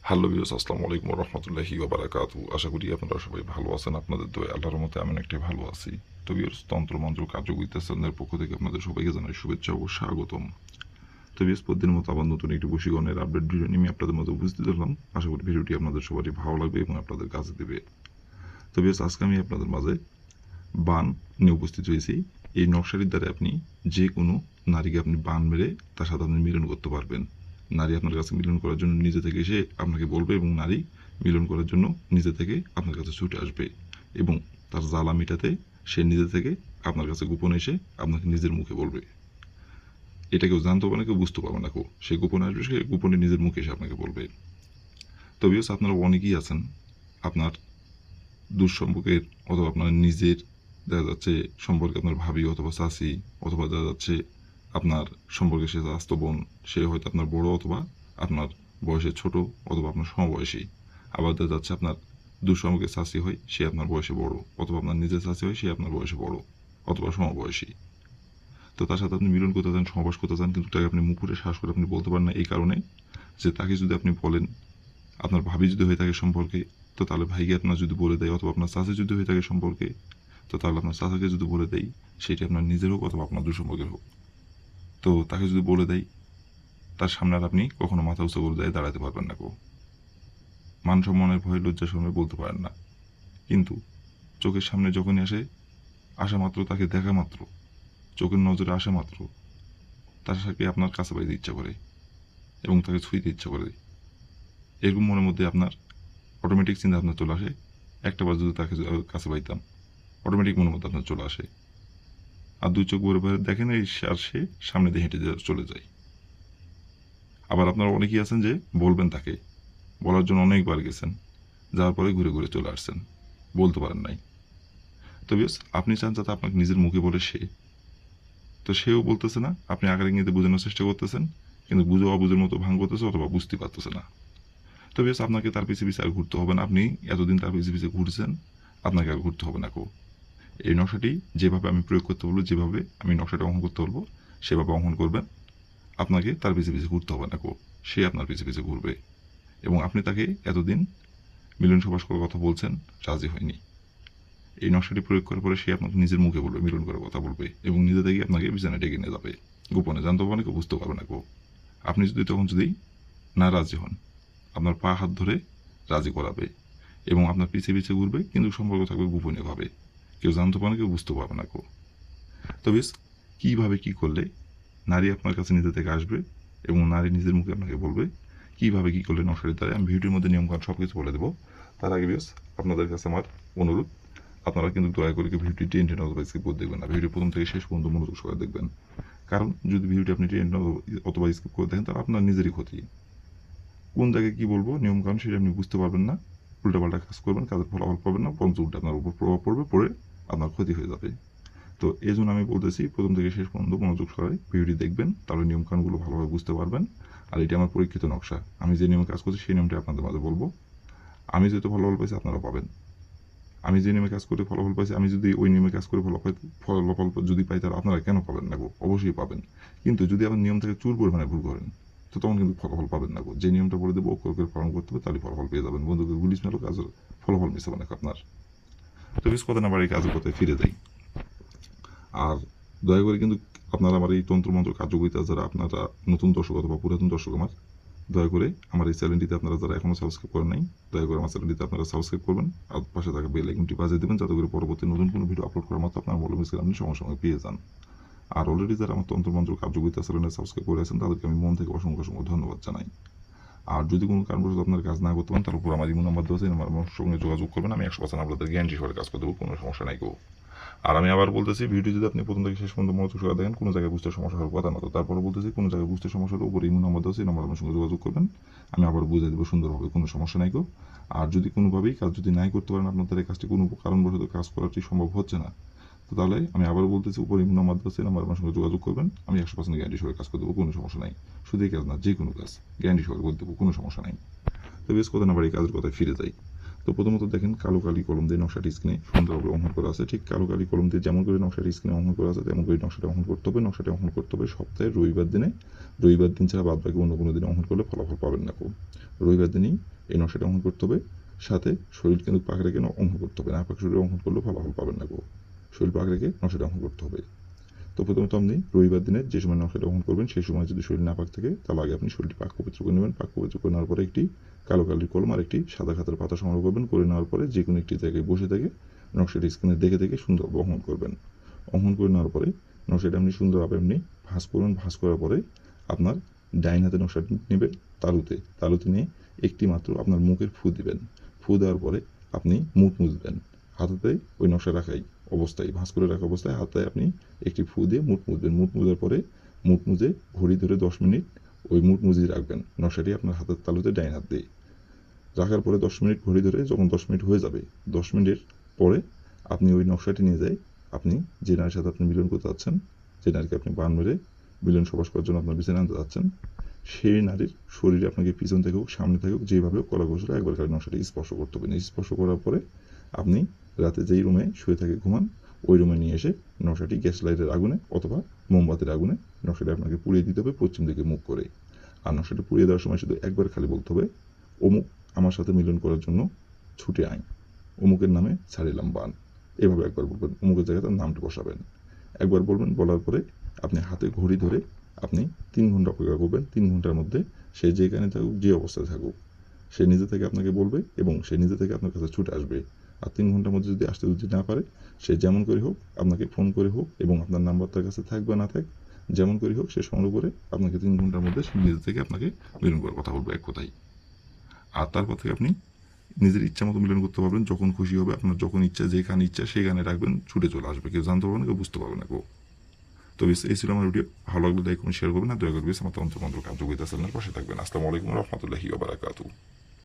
Hello viewers, আসসালামু আলাইকুম ওয়া রাহমাতুল্লাহি ওয়া বারাকাতুহু। আশা করি আপনারা সবাই ভালো আছেন। আপনাদের দোয়ায় আল্লাহর রহমতে আমি অনেকটাই ভালো আছি। তো ভিউয়ার্স, তন্ত্রমন্ত্র কার্যকরিতা চ্যানেলের পক্ষ থেকে আপনাদের সবাইকে জানাই শুভেচ্ছা ও স্বাগতম। তো ভিউয়ার্স, প্রতিদিনের মতো আবার নতুন একটি বশীকরণের আপডেট ভিডিও নিয়ে আপনাদের মধ্যে উপস্থিত হলাম। আশা করি ভিডিওটি আপনাদের সবারই ভালো লাগবে এবং আপনাদের কাজে দেবে। তো ভিউয়ার্স, আজকে আমি আপনাদের মাঝে বান নিয়ে উপস্থিত হয়েছি। এই নকশাটির দ্বারা আপনি যে কোনো নারীকে আপনি বান মেরে তার সাথে আপনি মিলন করতে পারবেন। নারী আপনার কাছে মিলন করার জন্য নিজে থেকে এসে আপনাকে বলবে এবং নারী মিলন করার জন্য নিজে থেকে আপনার কাছে ছুটে আসবে এবং তার জ্বালা মেটাতে সে নিজে থেকে আপনার কাছে গোপনে এসে আপনাকে নিজের মুখে বলবে। এটা কেউ জানতে পারবে না, কেউ বুঝতে পারবে না। সে গোপনে আসবে, সে গোপনে নিজের মুখে এসে আপনাকে বলবে। তবেও আপনারা অনেকেই আছেন আপনার দুঃসম্পর্কের অথবা আপনার নিজের দেখা যাচ্ছে সম্পর্কে আপনার ভাবি অথবা চাচি অথবা দেখা যাচ্ছে আপনার সম্পর্কে সে আস্ত বোন, সে হয়তো আপনার বড় অথবা আপনার বয়সে ছোট অথবা আপনার সমবয়সী। আবার দেখা যাচ্ছে আপনার দুঃসম্পর্কে চাচি হয়, সে আপনার বয়সে বড়, অথবা আপনার নিজের চাচি হয়, সে আপনার বয়সে বড় অথবা সমবয়সী। তো তার সাথে আপনি মিলন করতে চান, সহবাস করতে চান, কিন্তু তাকে আপনি মুখ ফুটে শ্বাস করে আপনি বলতে পারেন না, এই কারণে যে তাকে যদি আপনি বলেন, আপনার ভাবি যদি হয়ে থাকে সম্পর্কে, তো তাহলে ভাইকে আপনার যদি বলে দেয়, অথবা আপনার চাচি যদি হয়ে থাকে সম্পর্কে, তো তাহলে আপনার চাচাকে যদি বলে দেয়, সেটি আপনার নিজের হোক অথবা আপনার দুঃসম্পর্কের হোক, তো তাকে যদি বলে দেয়, তার সামনে আর আপনি কখনো মাথা উঁচু করে দিয়ে দাঁড়াতে পারবেন না। মান সম্মানের ভয়ে লজ্জার সময় বলতে পারেন না। কিন্তু চোখের সামনে যখনই আসা মাত্র, তাকে দেখা মাত্র, চোখের নজরে আসা মাত্র তার সাথে আপনার কাছে পাইতে ইচ্ছা করে এবং তাকে ছুঁইতে ইচ্ছা করে। এরকম মনের মধ্যে আপনার অটোমেটিক চিন্তা আপনার চলে আসে, একটা বার যদি তাকে কাছে পাইতাম, অটোমেটিক মনের মধ্যে আপনার চলে আসে। আর দুই চোখ ভরে ভরে দেখেন এই আর সে সামনে দিয়ে হেঁটে চলে যায়। আবার আপনারা অনেকেই আছেন যে বলবেন তাকে, বলার জন্য অনেকবার গেছেন, যাওয়ার পরে ঘুরে ঘুরে চলে আসছেন, বলতে পারেন নাই। তো বিকজ আপনি চান যাতে আপনাকে নিজের মুখে বলে সে, তো সেও বলতেছে না, আপনি আকার ইঙ্গিতে বোঝানোর চেষ্টা করতেছেন, কিন্তু বুঝে অবুঝের মতো ভাঙ করতেছে অথবা বুঝতে পারতেছে না। তো বিকজ আপনাকে তার পিছিয়ে পিছিয়ে আর ঘুরতে হবে না, আপনি এতদিন তার পিছিয়ে পিছিয়ে ঘুরছেন, আপনাকে আর ঘুরতে হবে না। এই নকশাটি যেভাবে আমি প্রয়োগ করতে বলবো, যেভাবে আমি নকশাটা অঙ্কন করতে বলবো, সেভাবে অঙ্কন করবেন। আপনাকে তার পিছিয়ে পিছিয়ে ঘুরতে হবে না। সে আপনার পিছিয়ে পিছিয়ে ঘুরবে এবং আপনি তাকে এতদিন মিলন সবাস করার কথা বলছেন, রাজি হয়নি। এই নকশাটি প্রয়োগ করার পরে সে আপনাকে নিজের মুখে বলবে, মিলন করার কথা বলবে এবং নিজে থেকে আপনাকে বিছানায় ডেকে নিয়ে যাবে গোপনে, জানতে পারবে না, কেউ বুঝতে পারবে না। আপনি যদি না রাজি হন, আপনার পা হাত ধরে রাজি করাবে এবং আপনার পিছিয়ে পিছিয়ে ঘুরবে, কিন্তু সম্পর্ক থাকবে গোপনীয়ভাবে, কেউ জানতে পারবে না, কেউ বুঝতে পারবে না। তবে কীভাবে কী করলে নারী আপনার কাছে নিজে থেকে আসবে এবং নারী নিজের মুখে আপনাকে বলবে, কীভাবে কী করলে নকশাটির দ্বারা আমি ভিডিওর মধ্যে নিয়মকানুন সব কিছু বলে দেবো। তার আগে বিকজ আপনাদের কাছে আমার অনুরোধ, আপনারা কিন্তু দয়া করে ভিডিওটি টেন অথবা স্কিপ করে দেখবেন না। ভিডিও প্রথম থেকে শেষ পর্যন্ত মনোযোগ সহকারে দেখবেন, কারণ যদি ভিডিওটি আপনি টেন অথবা স্কিপ করে দেখেন, তাহলে আপনার নিজেরই ক্ষতি। কোন জায়গায় কী বলবো নিয়মকানুন সেটা আপনি বুঝতে পারবেন না, উল্টাপাল্টা কাজ করবেন, কাজের ফলাফল পাবেন না, বরঞ্চ উল্টা আপনার উপর প্রভাব পড়বে, পড়ে আপনার ক্ষতি হয়ে যাবে। তো এই জন্য আমি বলতেছি, প্রথম থেকে শেষ পর্যন্ত মনোযোগ সহকারে ভিডিওটি দেখবেন, তাহলে নিয়মকানুনগুলো ভালোভাবে বুঝতে পারবেন। আর এটি আমার পরীক্ষিত নকশা, আমি যে নিয়মে কাজ করছি সেই নিয়মটি আপনাদের মাঝে বলবো। আমি যেহেতু ফলাফল পাইছি, আপনারা পাবেন। আমি যে নিয়মে কাজ করে ফলাফল পাইছি, আমি যদি ওই নিয়মে কাজ করে ফলাফল যদি পাই, তাহলে আপনারা কেন পাবেন না? অবশ্যই পাবেন। কিন্তু যদি আপনার নিয়ম থেকে চুর পরিমাণে ভুল করেন, তো তখন কিন্তু ফলাফল পাবেন না। যে নিয়মটা বলে দেবো অক্ষর করে পালন করতে হবে, তাহলে ফলাফল পেয়ে যাবেন। বন্ধুকে গুলিস মেলো, কাজের ফলাফল মিস হবে না আপনার। তো বেশ কথা না বাড়ি কাজের কথায় ফিরে যাই। আর দয়া করে কিন্তু আপনারা আমার এই তন্ত্রমন্ত্র কার্যকরিতা, যারা আপনারা নতুন দর্শক অথবা পুরাতন দর্শক আমার, দয়া করে আমার এই চ্যানেলটিতে আপনারা যারা এখনও সাবস্ক্রাইব করেন নাই, দয়া করে আমার চ্যানেলটিতে আপনারা সাবস্ক্রাইব করবেন আর পাশে থাকা বেল আইকনটি বাজিয়ে দেবেন, যাতে করে পরবর্তী নতুন কোনো ভিডিও আপলোড করার মতো আপনার বলে মিসকে আপনি সঙ্গে সঙ্গে পেয়ে যান। আর অলরেডি যারা আমার তন্ত্রমন্ত্র কার্যকরিতা চ্যানেলে সাবস্ক্রাইব করে আছেন, তাদেরকে আমি মন থেকে অসংখ্য অসংখ্য ধন্যবাদ জানাই। আর যদি কোনো কারণবশত আপনার কাজ না করতে পারেন, তার উপর আমার ইমো নাম্বার দেওয়া আছে, আমার সঙ্গে যোগাযোগ করবেন, আমি 100% আপনাদের গ্যারান্টি সহকারে কাজ করে দেবো, কোনো সমস্যা নাই। আর আমি আবার বলতেছি, ভিডিও যদি আপনি প্রথম থেকে শেষ পর্যন্ত মনোযোগ সহকারে দেখেন, কোনো জায়গায় বুঝতে সমস্যা হওয়ার কথা না। তো তারপরে বলতেছি, কোনো জায়গায় বুঝতে সমস্যা হলে উপরে ইমো নাম্বার দেওয়া আছে, এই নাম্বার আমার সঙ্গে যোগাযোগ করবেন, আমি আবার বুঝিয়ে দেবো সুন্দরভাবে, কোনো সমস্যা নাই। আর যদি কোনোভাবেই কাজ যদি নাই করতে পারেন, আপনাদের এই কাজটি কোনো কারণবশত কাজ করাটি সম্ভব হচ্ছে না, তো তাহলে আমি আবারও বলতেছি, উপরে ইমো নাম্বার দেওয়া আছে, এই নাম্বার আমার সঙ্গে যোগাযোগ করবেন, আমি 100% গ্যারান্টি সহকারে কাজ করে দেবো, কোনো সমস্যা নাই। শুধু এই কাজ না, যে কোনো কাজ গ্যারান্টি সহকারে করে দেবো, কোনো সমস্যা নাই। তো বেশ কথা না বাড়ি কাজের কথায় ফিরে যাই। তো প্রথমত দেখেন কালো কালি কলম দিয়ে নকশাটি স্ক্রিনে সুন্দরভাবে অঙ্কন করা আছে। ঠিক কালো কালি কলম দিয়ে যেমন করে নকশাটি স্ক্রিনে অঙ্কন করা আছে তেমন করে নকশাটা অঙ্কন করতে হবে। নকশাটা অঙ্কন করতে হবে সপ্তাহে রবিবার দিনে। রবিবার দিন ছাড়া বাদ বাকি অন্য কোনো দিনে অঙ্কন করলে ফলাফল পাবেন না কেউ। রবিবার দিনই এই নকশাটা অঙ্কন করতে হবে। সাথে শরীর কিন্তু পাক রেখে অঙ্কন করতে হবে, না পাক শরীরে অঙ্কন করলে ফলাফল পাবেন না কেউ। শরীর পাক রেখে নকশাটা অঙ্কন করতে হবে। তো প্রথমত আপনি রবিবার দিনে যে সময় নকশাটা অঙ্কন করবেন সেই সময় যদি শরীর না পাক থাকে তাহলে আগে আপনি শরীরটি পাক পবিত্র করে নেবেন। পাক পবিত্র করে নেওয়ার পরে একটি কালো কালির কলম আর একটি সাদা খাতার পাতা সংগ্রহ করবেন। করে নেওয়ার পরে যে কোনো একটি জায়গায় বসে থেকে নকশাটি স্ক্রিনে দেখে দেখে সুন্দরভাবে অঙ্কন করবেন। অঙ্কন করে নেওয়ার পরে নকশাটা আপনি সুন্দরভাবে এমনি ভাঁজ করবেন। ভাঁজ করার পরে আপনার ডাইন হাতে নকশাটি নেবেন তালুতে নিয়ে একটি মাত্র আপনার মুখের ফু দিবেন। ফু দেওয়ার পরে আপনি মুখ মুছবেন। হাতেতে ওই নকশা রাখাই অবস্থায়, ভাঁজ করে রাখা অবস্থায় হাতে আপনি একটি ফু দিয়ে মুখ মুছবেন। মুখ মুছার পরে মুখ মুছে ঘড়ি ধরে 10 মিনিট ওই মুখ মুজিয়ে রাখবেন নকশাটি আপনার হাতের তালুতে ডাইন হাত দিয়ে। রাখার পরে 10 মিনিট ঘড়ি ধরে যখন 10 মিনিট হয়ে যাবে, 10 মিনিটের পরে আপনি ওই নকশাটি নিয়ে যাই আপনি যে নারীর সাথে আপনি মিলন করতে যাচ্ছেন, যে নারীকে আপনি বান মেরে মিলন সবাস করার জন্য আপনার বিছানায় আনতে যাচ্ছেন, সেই নারীর শরীরে আপনাকে পিছন থেকে হোক সামনে থেকে হোক যেভাবে কলা কৌশলে একবার খালি নকশাটি স্পর্শ করতে হবে। স্পর্শ করার পরে আপনি রাতে যেই রুমে শুয়ে থাকে ঘুমান ওই রুমে নিয়ে এসে নকশাটি গ্যাস লাইটের আগুনে অথবা মোমবাতির আগুনে নকশাটি আপনাকে পুড়িয়ে দিতে হবে পশ্চিম দিকে মুখ করে। আর নকশাটি পুড়িয়ে দেওয়ার সময় শুধু একবার খালি বলতে হবে, অমুক আমার সাথে মিলন করার জন্য ছুটে আয়, অমুকের নামে ছাড়িলাম বান। এভাবে একবার বলবেন, অমুকের জায়গায় তার নামটি বসাবেন। একবার বলবেন, বলার পরে আপনি হাতে ঘড়ি ধরে আপনি 3 ঘন্টা অপেক্ষা করবেন। 3 ঘন্টার মধ্যে সে যেখানে থাকুক যে অবস্থায় থাকুক সে নিজে থেকে আপনাকে বলবে এবং সে নিজে থেকে আপনার কাছে ছুটে আসবে। আর 3 ঘন্টার মধ্যে যদি আসতে যদি না পারে সে যেমন করে হোক আপনাকে ফোন করে হোক এবং আপনার নাম্বার তার কাছে থাক বা না থাক যেমন করে হোক সে সংগ্রহ করে আপনাকে 3 ঘন্টার মধ্যে সে নিজে থেকে আপনাকে মিলন করার কথা বলবে এক কথাই। আর তারপর থেকে আপনি নিজের ইচ্ছা মতো মিলন করতে পারবেন। যখন খুশি হবে আপনার যখন ইচ্ছা যেখানে ইচ্ছা সেখানে রাখবেন, ছুটে চলে আসবে, কেউ জানতে পারবে না, কেউ বুঝতে পারবে না কেউ। তো এই ছিল আমার ভিডিও। ভালো লাগলে লাইক শেয়ার করবেন, আর দয়া করে আমার তন্ত্র মন্ত্র কার্যকরিতা চ্যানেলের পাশে থাকবেন। আসসালামু আলাইকুম রহমতুল্লাহি ওয়া বারাকাতুহু।